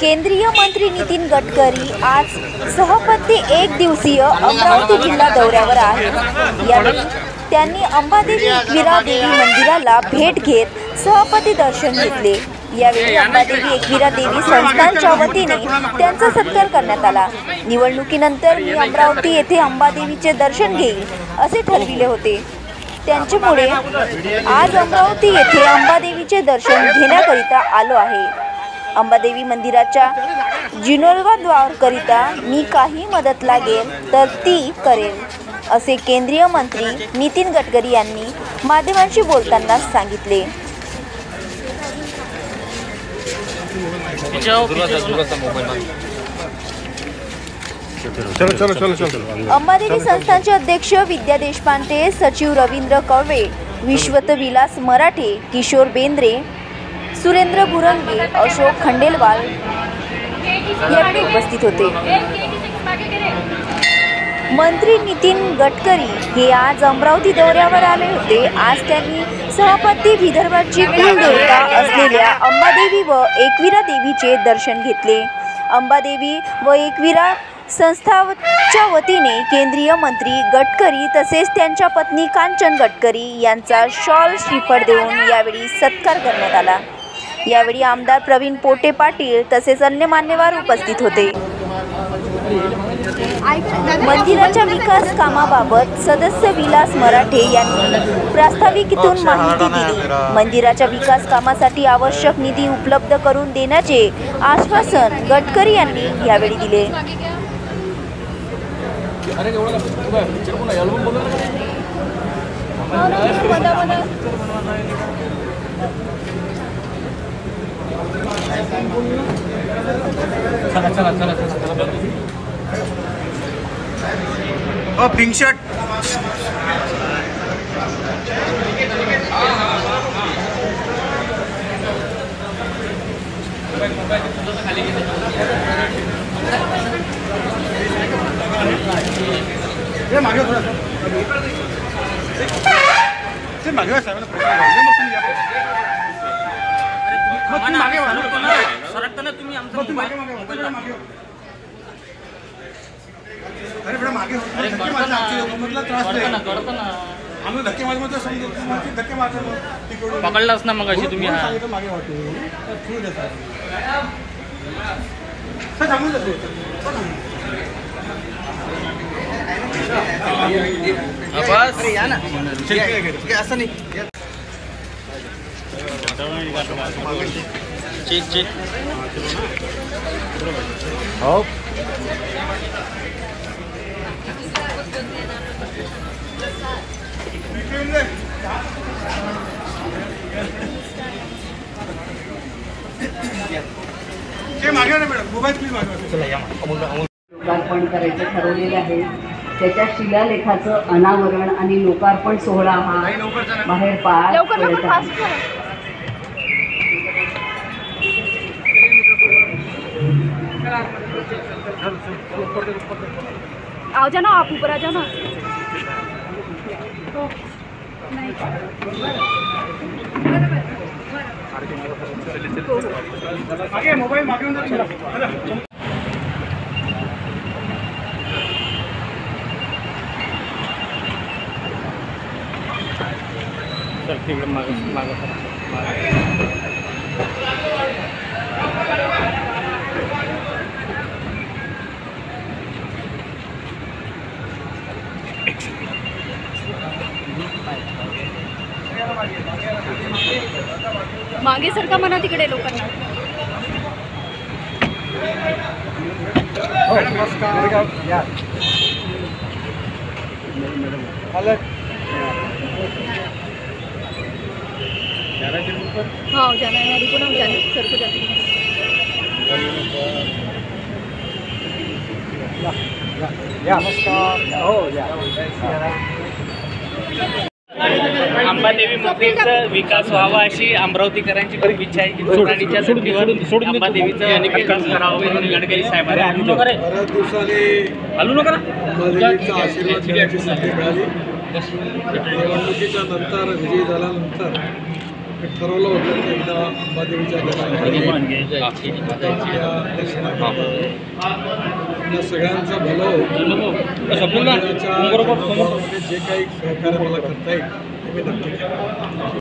केंद्रीय मंत्री नितीन गडकरी आज सहपत्ती एक दिवसीय अमरावती जिल्हा दौऱ्यावर आहेत। यावेळी त्यांनी अंबादेवी एकविरा देवी मंदिराला भेट घेत सहपती दर्शन घेतले। यावेळी अंबादेवी एकविरा देवी संस्थानच्या वतीने त्यांचा सत्कार करण्यात आला। निवडणुकीनंतर मी अमरावती येथे अंबादेवीचे दर्शन घेईल असे ठरविले होते। त्यांच्यामुळे आज अमरावती येथे अंबादेवीचे दर्शन घेण्याकरिता आलो आहे। अंबादेवी मंदिराच्या जीर्णोद्धाराकरिता मी काही मदत लागेल तर ती करेल असे केंद्रीय मंत्री नितीन गडकरी यांनी माध्यमांशी बोलताना सांगितले। अंबादेवी संस्थानचे अध्यक्ष विद्या देशपांडे, सचिव रवींद्र कवळे, विश्वत विलास मराठे, किशोर बेंद्रे, सुरेंद्र बुरंगे, अशोक खंडेलवाल यावेळी उपस्थित होते। मंत्री नितीन गडकरी हे आज अमरावती दौऱ्यावर आले होते। आज त्यांनी सहपत्ती विदर्भाची कुलदेवता असलेल्या अंबादेवी व एकविरा देवीचे दर्शन घेतले। अंबादेवी व एकविरा संस्थाच्या वतीने केंद्रीय मंत्री गडकरी तसेच त्यांच्या पत्नी कांचन गडकरी यांचा शॉल श्रीफळ देऊन यावेळी सत्कार करण्यात आला। यावेळी आमदार प्रवीण पोटे पाटील तसेच अन्य मान्यवर उपस्थित होते। मंदिराच्या विकास कामाबाबत सदस्य विलास मराठे यांनी प्रास्ताविकेतून माहिती दिली। मंदिराच्या विकास कामासाठी आवश्यक निधी उपलब्ध करून देण्याचे आश्वासन गडकरी यांनी यावेळी दिले। पिंक शर्ट पकडलाच ना मग अशी तुम्ही असं नाही चेक चेक हो लोकार्पण करायचं ठरवलेलं आहे। त्याच्या शिलालेखाचं अनावरण आणि लोकार्पण सोहळा हा बाहेर पार पडत आहे। आओ जाना, आप ऊपर आ जाना। आगे मोबाईल मागून चला सर तिकडे मागं मागे सरका म्हणा तिकडे लोकांना। नमस्कार या हाँ जाना है, हमारी को ना जाने सर को जाने। या नमस्कार हो या अंबादेवी मंदिराचा विकास व्हावा अशी अमरावतीकरांची खूप इच्छा आहे की जोडणीच्या धर्तीवर अंबादेवीचा विकास करावा म्हणून गडकरी साहेबांनी बऱ्याच दिवसांनी हलू नका अंबादेवीचा आशीर्वाद घेण्याची संधी मिळाली। निवडणुकीच्या नंतर विजयी झाल्यानंतर मी ठरवलं होतं की एकदा अंबादेवीच्या दर्शनाकरता आपल्या सगळ्यांचं भलं हो. मंदिराच्या जे काही सहकार्य मला करता येईल ते मी नक्की केलं.